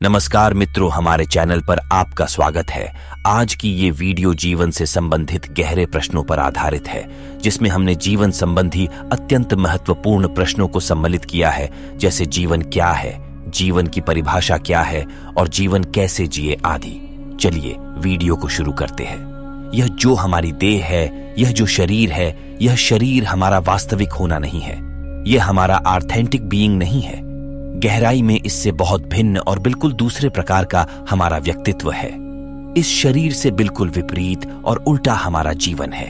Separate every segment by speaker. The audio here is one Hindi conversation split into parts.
Speaker 1: नमस्कार मित्रों, हमारे चैनल पर आपका स्वागत है। आज की ये वीडियो जीवन से संबंधित गहरे प्रश्नों पर आधारित है, जिसमें हमने जीवन संबंधी अत्यंत महत्वपूर्ण प्रश्नों को सम्मिलित किया है, जैसे जीवन क्या है, जीवन की परिभाषा क्या है और जीवन कैसे जिए आदि। चलिए वीडियो को शुरू करते हैं। यह जो हमारी देह है, यह जो शरीर है, यह शरीर हमारा वास्तविक होना नहीं है। यह हमारा ऑथेंटिक बीइंग नहीं है। गहराई में इससे बहुत भिन्न और बिल्कुल दूसरे प्रकार का हमारा व्यक्तित्व है। इस शरीर से बिल्कुल विपरीत और उल्टा हमारा जीवन है।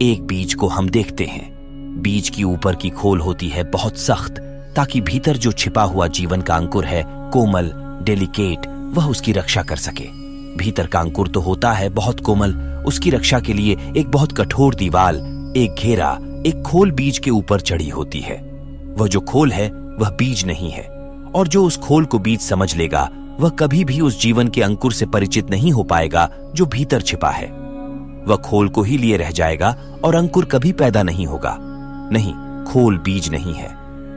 Speaker 1: एक बीज को हम देखते हैं। बीज की ऊपर की खोल होती है बहुत सख्त, ताकि भीतर जो छिपा हुआ जीवन का अंकुर है, कोमल, डेलिकेट, वह उसकी रक्षा कर सके। भीतर का अंकुर तो होता है बहुत कोमल, उसकी रक्षा के लिए एक बहुत कठोर दीवाल, एक घेरा, एक खोल बीज के ऊपर चढ़ी होती है। वह जो खोल है वह बीज नहीं है, और जो उस खोल को बीज समझ लेगा वह कभी भी उस जीवन के अंकुर से परिचित नहीं हो पाएगा जो भीतर छिपा है। वह खोल को ही लिए रह जाएगा और अंकुर कभी पैदा नहीं होगा। नहीं, खोल बीज नहीं है,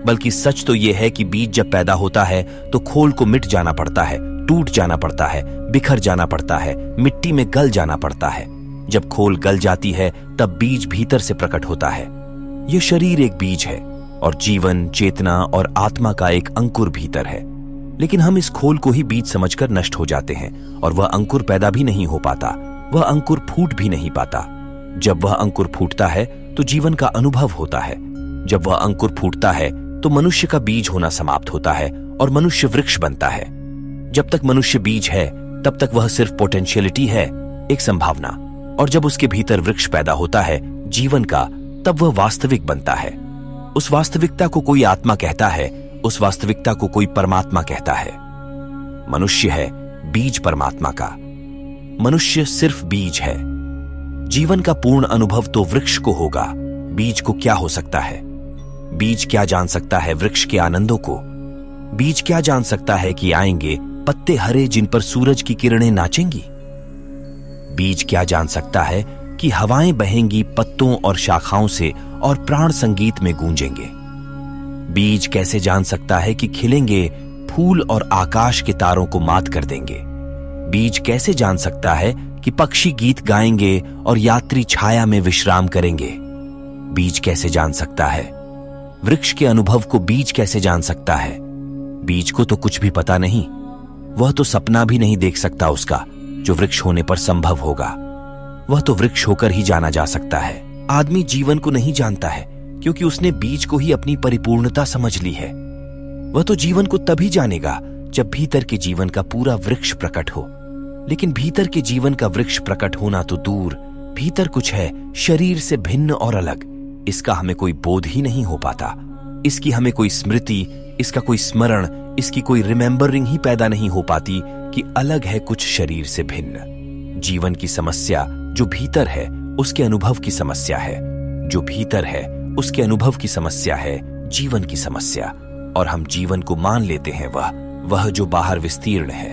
Speaker 1: बल्कि सच तो यह है कि बीज जब पैदा होता है तो खोल को मिट जाना पड़ता है, टूट जाना पड़ता है, बिखर जाना पड़ता है, मिट्टी में गल जाना पड़ता है। जब खोल गल जाती है तब बीज भीतर से प्रकट होता है। यह शरीर एक बीज है और जीवन, चेतना और आत्मा का एक अंकुर भीतर है। लेकिन हम इस खोल को ही बीज समझकर नष्ट हो जाते हैं और वह अंकुर पैदा भी नहीं हो पाता, वह अंकुर फूट भी नहीं पाता। जब वह अंकुर फूटता है तो जीवन का अनुभव होता है। जब वह अंकुर फूटता है तो मनुष्य का बीज होना समाप्त होता है और मनुष्य वृक्ष बनता है। जब तक मनुष्य बीज है तब तक वह सिर्फ पोटेंशियलिटी है, एक संभावना, और जब उसके भीतर वृक्ष पैदा होता है जीवन का, तब वह वास्तविक बनता है। उस वास्तविकता को कोई आत्मा कहता है, उस वास्तविकता को कोई परमात्मा कहता है। मनुष्य है बीज परमात्मा का। मनुष्य सिर्फ बीज है। जीवन का पूर्ण अनुभव तो वृक्ष को होगा। बीज को क्या हो सकता है? बीज क्या जान सकता है वृक्ष के आनंदों को? बीज क्या जान सकता है कि आएंगे पत्ते हरे जिन पर सूरज की किरणें नाचेंगी? बीज क्या जान सकता है कि हवाएं बहेंगी पत्तों और शाखाओं से और प्राण संगीत में गूंजेंगे? बीज कैसे जान सकता है कि खिलेंगे फूल और आकाश के तारों को मात कर देंगे? बीज कैसे जान सकता है कि पक्षी गीत गाएंगे और यात्री छाया में विश्राम करेंगे? बीज कैसे जान सकता है? वृक्ष के अनुभव को बीज कैसे जान सकता है? बीज को तो कुछ भी पता नहीं। वह तो सपना भी नहीं देख सकता उसका, जो वृक्ष होने पर संभव होगा। वह तो वृक्ष होकर ही जाना जा सकता है। आदमी जीवन को नहीं जानता है क्योंकि उसने बीज को ही अपनी परिपूर्णता समझ ली है। वह तो जीवन को तभी जानेगा जब भीतर के जीवन का पूरा वृक्ष प्रकट हो। लेकिन भीतर के जीवन का वृक्ष प्रकट होना तो दूर, भीतर कुछ है शरीर से भिन्न और अलग। इसका हमें कोई बोध ही नहीं हो पाता। इसकी हमें कोई स्मृति, इसका कोई स्मरण, इसकी कोई रिमेंबरिंग ही पैदा नहीं हो पाती कि अलग है कुछ शरीर से भिन्न। जीवन की समस्या जो भीतर है उसके अनुभव की समस्या है, जो भीतर है उसके अनुभव की समस्या है जीवन की समस्या। और हम जीवन को मान लेते हैं वह जो बाहर विस्तीर्ण है।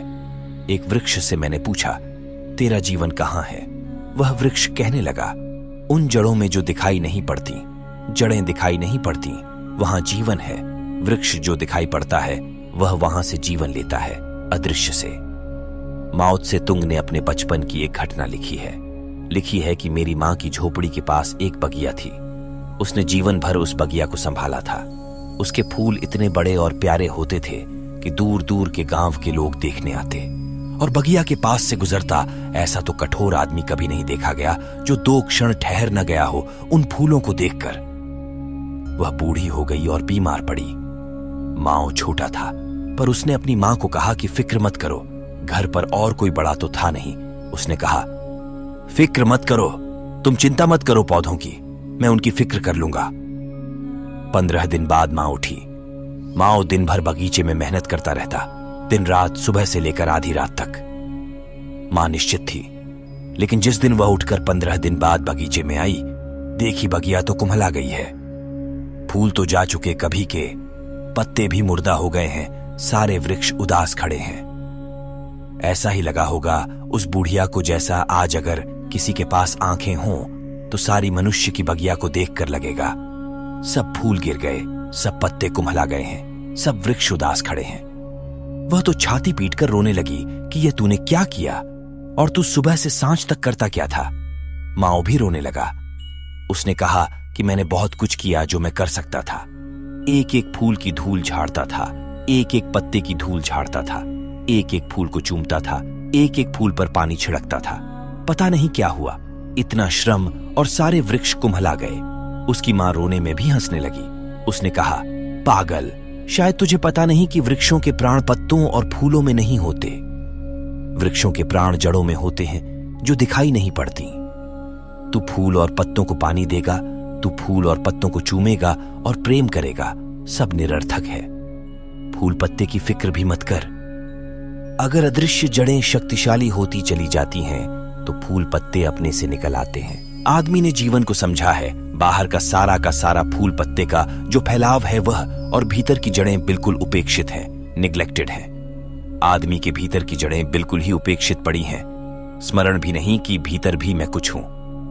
Speaker 1: एक वृक्ष से मैंने पूछा, तेरा जीवन कहाँ है? वह वृक्ष कहने लगा, उन जड़ों में जो दिखाई नहीं पड़ती। जड़ें दिखाई नहीं पड़ती, वहां जीवन है। वृक्ष जो दिखाई पड़ता है वह वहां से जीवन लेता है, अदृश्य से। माओ त्से तुंग ने अपने बचपन की एक घटना लिखी है कि मेरी मां की झोपड़ी के पास एक बगिया थी। उसने जीवन भर उस बगिया को संभाला था। उसके फूल इतने बड़े और प्यारे होते थे कि दूर दूर के गांव के लोग देखने आते। और बगिया के पास से गुजरता ऐसा तो कठोर आदमी कभी नहीं देखा गया जो 2 क्षण ठहर न गया हो उन फूलों को देखकर। वह बूढ़ी हो गई और बीमार पड़ी। माओ छोटा था, पर उसने अपनी मां को कहा कि फिक्र मत करो, घर पर और कोई बड़ा तो था नहीं। उसने कहा, फिक्र मत करो, तुम चिंता मत करो पौधों की, मैं उनकी फिक्र कर लूंगा। 15 दिन बाद मां उठी। माओ दिन भर बगीचे में मेहनत करता रहता, दिन रात, सुबह से लेकर आधी रात तक। मां निश्चित थी, लेकिन जिस दिन वह उठकर 15 दिन बाद बगीचे में आई, देखी बगिया तो कुम्हला गई है। फूल तो जा चुके कभी के, पत्ते भी मुर्दा हो गए हैं, सारे वृक्ष उदास खड़े हैं। ऐसा ही लगा होगा उस बुढ़िया को जैसा आज अगर किसी के पास आंखें हों तो सारी मनुष्य की बगिया को देखकर लगेगा। सब फूल गिर गए, सब पत्ते कुम्हला गए हैं, सब वृक्ष उदास खड़े हैं। वह तो छाती पीटकर रोने लगी कि यह तूने क्या किया, और तू सुबह से सांझ तक करता क्या था। माओ भी रोने लगा। उसने कहा कि मैंने बहुत कुछ किया जो मैं कर सकता था। एक एक फूल की धूल झाड़ता था, एक एक पत्ते की धूल झाड़ता था, एक एक फूल को चूमता था, एक एक फूल पर पानी छिड़कता था। पता नहीं क्या हुआ, इतना श्रम और सारे वृक्ष कुम्हला गए। उसकी मां रोने में भी हंसने लगी। उसने कहा, पागल, शायद तुझे पता नहीं कि वृक्षों के प्राण पत्तों और फूलों में नहीं होते। वृक्षों के प्राण जड़ों में होते हैं जो दिखाई नहीं पड़ती। तू फूल और पत्तों को पानी देगा, तू फूल और पत्तों को चूमेगा और प्रेम करेगा, सब निरर्थक है। फूल पत्ते की फिक्र भी मत कर। अगर अदृश्य जड़ें शक्तिशाली होती चली जाती हैं तो फूल पत्ते अपने से निकल आते हैं। आदमी ने जीवन को समझा है, बाहर का सारा फूल पत्ते का जो फैलाव है वह, और भीतर की जड़ें बिल्कुल उपेक्षित हैं, निग्लेक्टेड हैं। आदमी के भीतर की जड़ें बिल्कुल ही उपेक्षित पड़ी हैं। स्मरण भी नहीं कि भीतर भी मैं कुछ हूं,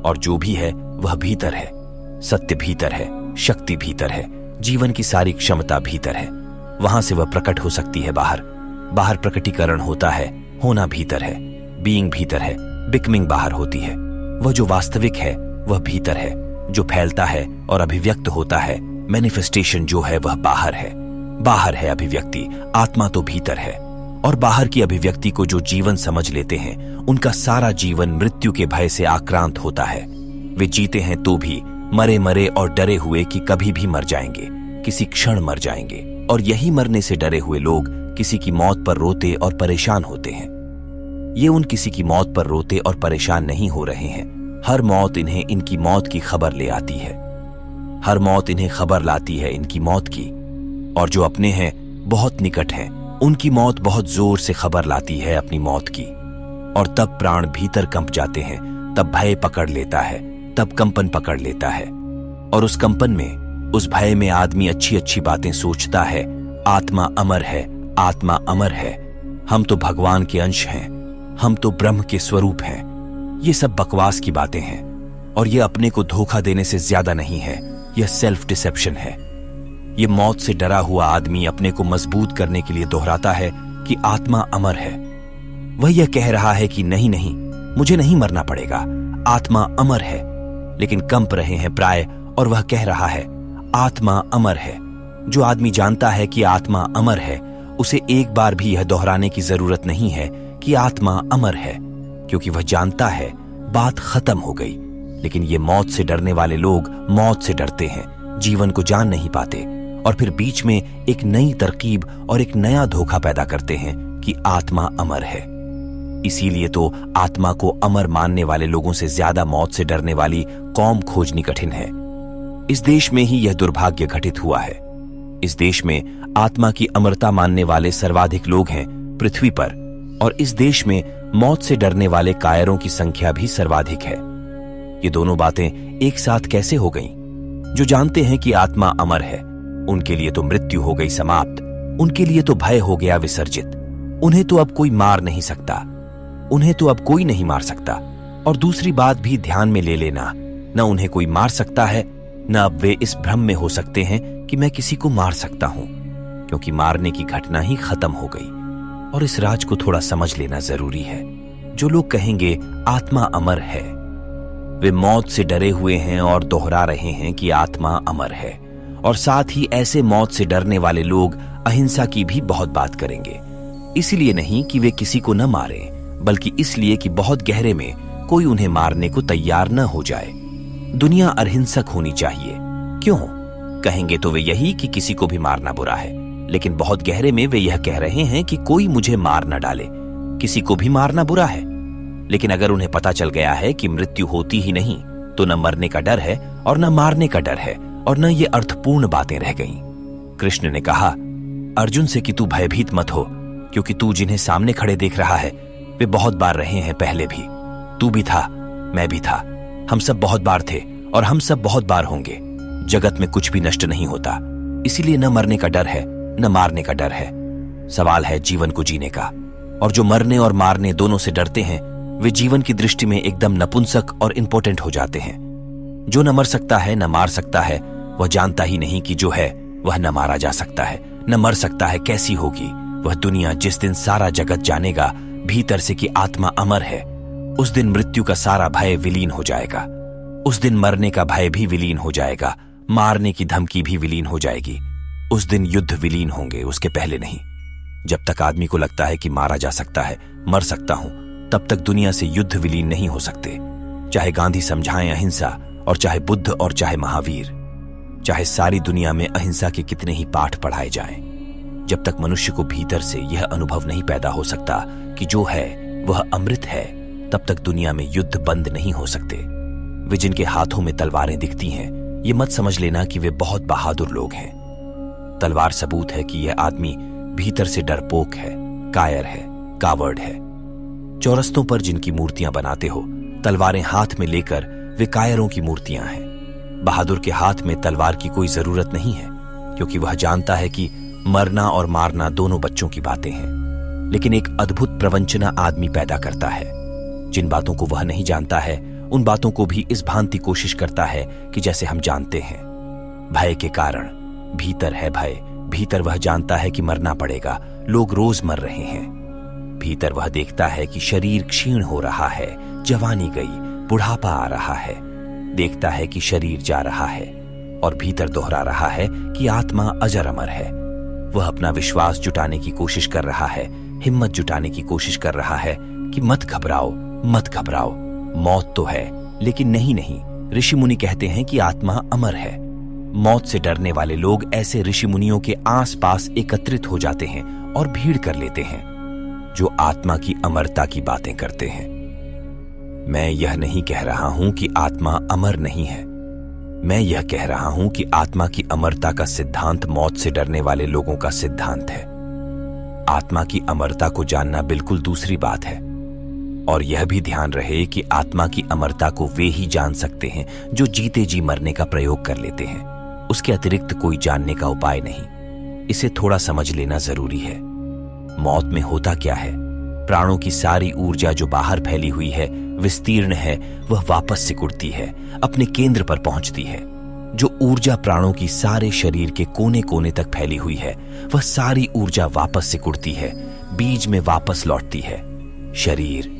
Speaker 1: और जो भी है वह भीतर है। सत्य भीतर है, शक्ति भीतर है, जीवन की सारी क्षमता भीतर है। वहां से वह प्रकट हो सकती है बाहर। बाहर प्रकटीकरण होता है, होना भीतर है। बीइंग भीतर है, बिकमिंग बाहर होती है। वह जो वास्तविक है वह भीतर है, जो फैलता है और अभिव्यक्त होता है, मैनिफेस्टेशन जो है वह बाहर है। बाहर है अभिव्यक्ति, आत्मा तो भीतर है। और बाहर की अभिव्यक्ति को जो जीवन समझ लेते हैं, उनका सारा जीवन मृत्यु के भय से आक्रांत होता है। वे जीते हैं तो भी मरे मरे और डरे हुए कि कभी भी मर जाएंगे, किसी क्षण मर जाएंगे। और यही मरने से डरे हुए लोग किसी की मौत पर रोते और परेशान होते हैं। ये उन किसी की मौत पर रोते और परेशान नहीं हो रहे हैं। हर मौत इन्हें इनकी मौत की खबर ले आती है। हर मौत इन्हें खबर लाती है इनकी मौत की। और जो अपने हैं, बहुत निकट हैं, उनकी मौत बहुत जोर से खबर लाती है अपनी मौत की। और तब प्राण भीतर कंप जाते हैं, तब भय पकड़ लेता है, तब कंपन पकड़ लेता है। और उस कंपन में, उस भय में आदमी अच्छी अच्छी बातें सोचता है। आत्मा अमर है, आत्मा अमर है, हम तो भगवान के अंश हैं, हम तो ब्रह्म के स्वरूप हैं। ये सब बकवास की बातें हैं, और ये अपने को धोखा देने से ज्यादा नहीं है। यह सेल्फ डिसेप्शन है। ये मौत से डरा हुआ आदमी अपने को मजबूत करने के लिए दोहराता है कि आत्मा अमर है। वह यह कह रहा है कि नहीं नहीं, मुझे नहीं मरना पड़ेगा, आत्मा अमर है। लेकिन कंप रहे हैं प्राय, और वह कह रहा है आत्मा अमर है। जो आदमी जानता है कि आत्मा अमर है, उसे एक बार भी यह दोहराने की जरूरत नहीं है कि आत्मा अमर है, क्योंकि वह जानता है बात खत्म हो गई। लेकिन ये मौत से डरने वाले लोग मौत से डरते हैं, जीवन को जान नहीं पाते, और फिर बीच में एक नई तरकीब और एक नया धोखा पैदा करते हैं कि आत्मा अमर है। इसीलिए तो आत्मा को अमर मानने वाले लोगों से ज्यादा मौत से डरने वाली कौम खोजनी कठिन है। इस देश में ही यह दुर्भाग्य घटित हुआ है। इस देश में आत्मा की अमरता मानने वाले सर्वाधिक लोग हैं पृथ्वी पर, और इस देश में मौत से डरने वाले कायरों की संख्या भी सर्वाधिक है। ये दोनों बातें एक साथ कैसे हो गईं? जो जानते हैं कि आत्मा अमर है, उनके लिए तो मृत्यु हो गई समाप्त, उनके लिए तो भय हो गया विसर्जित। उन्हें तो अब कोई मार नहीं सकता, उन्हें तो अब कोई नहीं मार सकता। और दूसरी बात भी ध्यान में ले लेना, न उन्हें कोई मार सकता है, न अब वे इस भ्रम में हो सकते हैं कि मैं किसी को मार सकता हूं, क्योंकि मारने की घटना ही खत्म हो गई। और इस राज को थोड़ा समझ लेना जरूरी है। जो लोग कहेंगे आत्मा अमर है, वे मौत से डरे हुए हैं और दोहरा रहे हैं कि आत्मा अमर है। और साथ ही ऐसे मौत से डरने वाले लोग अहिंसा की भी बहुत बात करेंगे। इसलिए नहीं कि वे किसी को न मारें, बल्कि इसलिए कि बहुत गहरे में कोई उन्हें मारने को तैयार न हो जाए। दुनिया अहिंसक होनी चाहिए। क्यों? कहेंगे तो वे यही कि किसी को भी मारना बुरा है, लेकिन बहुत गहरे में वे यह कह रहे हैं कि कोई मुझे मार न डाले, किसी को भी मारना बुरा है। लेकिन अगर उन्हें पता चल गया है कि मृत्यु होती ही नहीं, तो न मरने का डर है और न मारने का डर है, और न ये अर्थपूर्ण बातें रह गईं। कृष्ण ने कहा अर्जुन से कि तू भयभीत मत हो, क्योंकि तू जिन्हें सामने खड़े देख रहा है वे बहुत बार रहे हैं पहले भी। तू भी था, मैं भी था, हम सब बहुत बार थे और हम सब बहुत बार होंगे। जगत में कुछ भी नष्ट नहीं होता, इसीलिए न मरने का डर है न मारने का डर है। सवाल है जीवन को जीने का। और जो मरने और मारने दोनों से डरते हैं, वे जीवन की दृष्टि में एकदम नपुंसक और इंपॉर्टेंट हो जाते हैं। जो न मर सकता है न मार सकता है, वह जानता ही नहीं कि जो है वह न मारा जा सकता है, न मर सकता है कैसी होगी, वह दुनिया जिस दिन सारा जगत जानेगा भीतर से कि आत्मा अमर है, उस दिन मृत्यु का सारा भय विलीन हो जाएगा। उस दिन मरने का भय भी विलीन हो जाएगा, मारने की धमकी भी विलीन हो जाएगी। उस दिन युद्ध विलीन होंगे, उसके पहले नहीं। जब तक आदमी को लगता है कि मारा जा सकता है, मर सकता हूं, तब तक दुनिया से युद्ध विलीन नहीं हो सकते। चाहे गांधी समझाएं अहिंसा, और चाहे बुद्ध और चाहे महावीर, चाहे सारी दुनिया में अहिंसा के कितने ही पाठ पढ़ाए जाएं, जब तक मनुष्य को भीतर से यह अनुभव नहीं पैदा हो सकता कि जो है वह अमृत है, तब तक दुनिया में युद्ध बंद नहीं हो सकते। वे जिनके हाथों में तलवारें दिखती हैं, ये मत समझ लेना कि वे बहुत बहादुर लोग हैं। तलवार सबूत है कि यह आदमी भीतर से डरपोक है, कायर है, कावर्ड है। चौरस्तों पर जिनकी मूर्तियां बनाते हो, तलवारें हाथ में लेकर वे कायरों की मूर्तियां हैं। बहादुर के हाथ में तलवार की कोई जरूरत नहीं है, क्योंकि वह जानता है कि मरना और मारना दोनों बच्चों की बातें हैं। लेकिन एक अद्भुत प्रवंचना आदमी पैदा करता है। जिन बातों को वह नहीं जानता है, उन बातों को भी इस भांति कोशिश करता है कि जैसे हम जानते हैं। भय के कारण, भीतर है भय, भीतर वह जानता है कि मरना पड़ेगा, लोग रोज मर रहे हैं। भीतर वह देखता है कि शरीर क्षीण हो रहा है, जवानी गई, बुढ़ापा आ रहा है। देखता है कि शरीर जा रहा है, और भीतर दोहरा रहा है कि आत्मा अजर अमर है। वह अपना विश्वास जुटाने की कोशिश कर रहा है, हिम्मत जुटाने की कोशिश कर रहा है कि मत घबराओ, मत घबराओ, मौत तो है, लेकिन नहीं, ऋषि मुनि कहते हैं कि आत्मा अमर है। मौत से डरने वाले लोग ऐसे ऋषि मुनियों के आसपास एकत्रित हो जाते हैं और भीड़ कर लेते हैं, जो आत्मा की अमरता की बातें करते हैं। मैं यह नहीं कह रहा हूं कि आत्मा अमर नहीं है। मैं यह कह रहा हूं कि आत्मा की अमरता का सिद्धांत मौत से डरने वाले लोगों का सिद्धांत है। आत्मा की अमरता को जानना बिल्कुल दूसरी बात है। और यह भी ध्यान रहे कि आत्मा की अमरता को वे ही जान सकते हैं जो जीते जी मरने का प्रयोग कर लेते हैं। उसके अतिरिक्त कोई जानने का उपाय नहीं। इसे थोड़ा समझ लेना जरूरी है। मौत में होता क्या है? प्राणों की सारी ऊर्जा जो बाहर फैली हुई है, विस्तीर्ण है, वह वापस सिकुड़ती है, अपने केंद्र पर पहुंचती है। जो ऊर्जा प्राणों की सारे शरीर के कोने कोने तक फैली हुई है, वह सारी ऊर्जा वापस सिकुड़ती है, बीज में वापस लौटती है। शरीर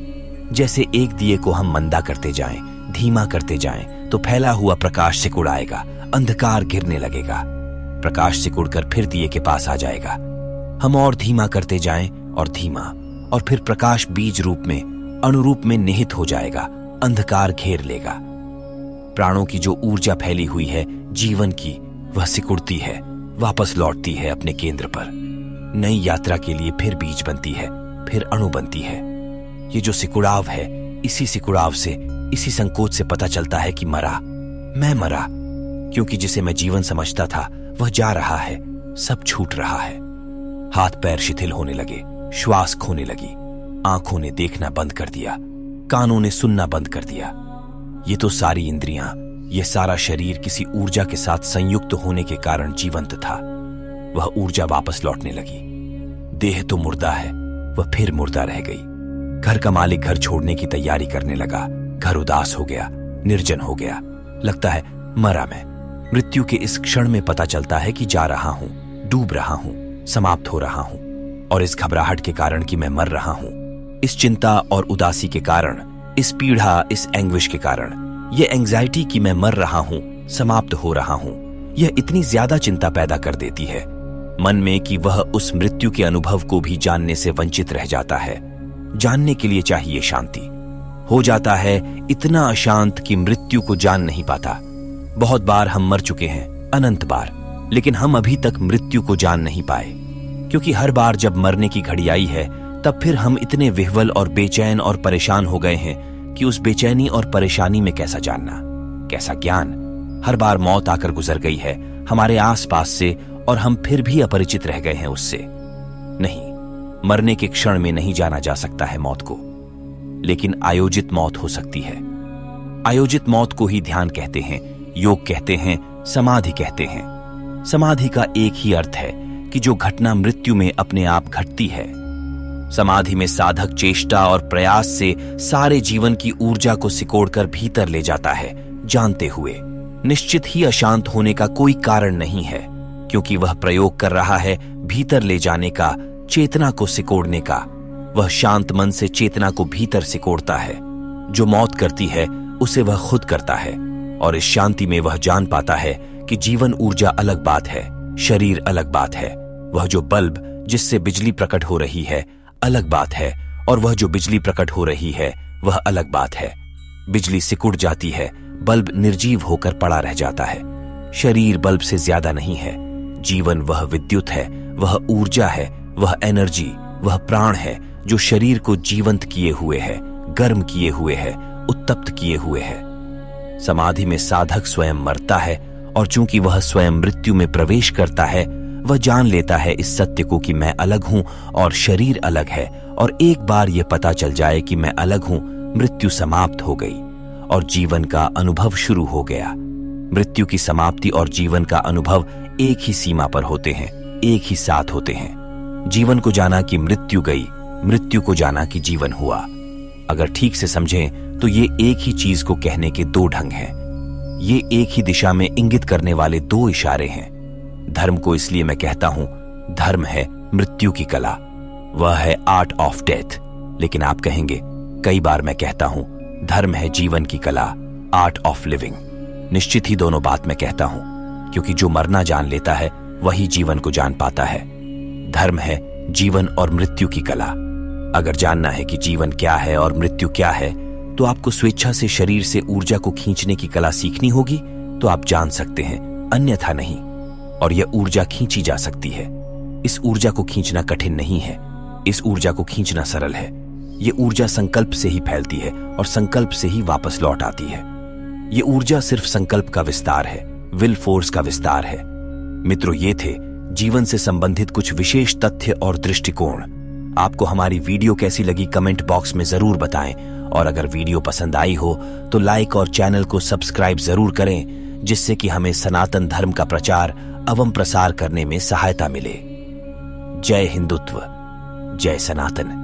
Speaker 1: जैसे एक दिए को हम मंदा करते जाएं, धीमा करते जाएं, तो फैला हुआ प्रकाश सिकुड़ आएगा, अंधकार गिरने लगेगा। प्रकाश सिकुड़कर फिर दिए के पास आ जाएगा। हम और धीमा करते जाएं और धीमा, और फिर प्रकाश बीज रूप में, अणुरूप में निहित हो जाएगा, अंधकार घेर लेगा। प्राणों की जो ऊर्जा फैली हुई है जीवन की, वह सिकुड़ती है, वापस लौटती है अपने केंद्र पर। नई यात्रा के लिए फिर बीज बनती है, फिर अणु बनती है। ये जो सिकुड़ाव है, इसी सिकुड़ाव से, इसी संकोच से पता चलता है कि मरा, मैं मरा, क्योंकि जिसे मैं जीवन समझता था वह जा रहा है, सब छूट रहा है। हाथ पैर शिथिल होने लगे, श्वास खोने लगी, आंखों ने देखना बंद कर दिया, कानों ने सुनना बंद कर दिया। ये तो सारी इंद्रियां, ये सारा शरीर किसी ऊर्जा के साथ संयुक्त होने के कारण जीवंत था। वह ऊर्जा वापस लौटने लगी। देह तो मुर्दा है, वह फिर मुर्दा रह गई। घर का मालिक घर छोड़ने की तैयारी करने लगा। घर उदास हो गया, निर्जन हो गया। लगता है मरा मैं। मृत्यु के इस क्षण में पता चलता है कि जा रहा हूं, डूब रहा हूं, समाप्त हो रहा हूं। और इस घबराहट के कारण कि मैं मर रहा हूं, इस चिंता और उदासी के कारण, इस पीड़ा, इस एंग्विश के कारण, यह एंग्जाइटी कि मैं मर रहा हूं, समाप्त हो रहा हूं, यह इतनी ज्यादा चिंता पैदा कर देती है मन में कि वह उस मृत्यु के अनुभव को भी जानने से वंचित रह जाता है। जानने के लिए चाहिए शांति। हो जाता है इतना अशांत कि मृत्यु को जान नहीं पाता। बहुत बार हम मर चुके हैं, अनंत बार, लेकिन हम अभी तक मृत्यु को जान नहीं पाए, क्योंकि हर बार जब मरने की घड़ी आई है, तब फिर हम इतने विह्वल और बेचैन और परेशान हो गए हैं कि उस बेचैनी और परेशानी में कैसा जानना, कैसा ज्ञान। हर बार मौत आकर गुजर गई है हमारे आसपास से, और हम फिर भी अपरिचित रह गए हैं उससे। नहीं, मरने के क्षण में नहीं जाना जा सकता है मौत को, लेकिन आयोजित मौत हो सकती है। आयोजित मौत को ही ध्यान कहते हैं, योग कहते हैं, समाधि कहते हैं। समाधि का एक ही अर्थ है कि जो घटना मृत्यु में अपने आप घटती है। समाधि में साधक चेष्टा और प्रयास से सारे जीवन की ऊर्जा को सिकोड़कर भीतर ले जाता है, जानते हुए निश्चित ही अशांत होने का कोई कारण नहीं है, क्योंकि वह प्रयोग कर रहा है भीतर ले जाने का, चेतना को सिकोड़ने का। वह शांत मन से चेतना को भीतर सिकोड़ता है। जो मौत करती है उसे वह खुद करता है, और इस शांति में वह जान पाता है कि जीवन ऊर्जा अलग बात है, शरीर अलग बात है। वह जो बल्ब जिससे बिजली प्रकट हो रही है अलग बात है, और वह जो बिजली प्रकट हो रही है वह अलग बात है। बिजली सिकुड़ जाती है, बल्ब निर्जीव होकर पड़ा रह जाता है। शरीर बल्ब से ज्यादा नहीं है। जीवन वह विद्युत है, वह ऊर्जा है, वह एनर्जी, वह प्राण है जो शरीर को जीवंत किए हुए है, गर्म किए हुए है, उत्तप्त किए हुए है। समाधि में साधक स्वयं मरता है, और चूंकि वह स्वयं मृत्यु में प्रवेश करता है, वह जान लेता है इस सत्य को कि मैं अलग हूं और शरीर अलग है। और एक बार यह पता चल जाए कि मैं अलग हूं, मृत्यु समाप्त हो गई और जीवन का अनुभव शुरू हो गया। मृत्यु की समाप्ति और जीवन का अनुभव एक ही सीमा पर होते हैं, एक ही साथ होते हैं। जीवन को जाना कि मृत्यु गई, मृत्यु को जाना कि जीवन हुआ। अगर ठीक से समझें तो ये एक ही चीज को कहने के दो ढंग हैं। ये एक ही दिशा में इंगित करने वाले दो इशारे हैं। धर्म को इसलिए मैं कहता हूं, धर्म है मृत्यु की कला, वह है आर्ट ऑफ डेथ। लेकिन आप कहेंगे, कई बार मैं कहता हूं धर्म है जीवन की कला, आर्ट ऑफ लिविंग। निश्चित ही दोनों बात मैं कहता हूं, क्योंकि जो मरना जान लेता है वही जीवन को जान पाता है। धर्म है जीवन और मृत्यु की कला। अगर जानना है कि जीवन क्या है और मृत्यु क्या है, तो आपको स्वेच्छा से शरीर से ऊर्जा को खींचने की कला सीखनी होगी, तो आप जान सकते हैं, अन्यथा नहीं। और यह ऊर्जा खींची जा सकती है। इस ऊर्जा को खींचना कठिन नहीं है, इस ऊर्जा को खींचना सरल है। यह ऊर्जा संकल्प से ही फैलती है और संकल्प से ही वापस लौट आती है। यह ऊर्जा सिर्फ संकल्प का विस्तार है, विल फोर्स का विस्तार है। मित्रों, ये थे जीवन से संबंधित कुछ विशेष तथ्य और दृष्टिकोण। आपको हमारी वीडियो कैसी लगी कमेंट बॉक्स में जरूर बताएं, और अगर वीडियो पसंद आई हो तो लाइक और चैनल को सब्सक्राइब जरूर करें, जिससे कि हमें सनातन धर्म का प्रचार एवं प्रसार करने में सहायता मिले। जय हिंदुत्व, जय सनातन।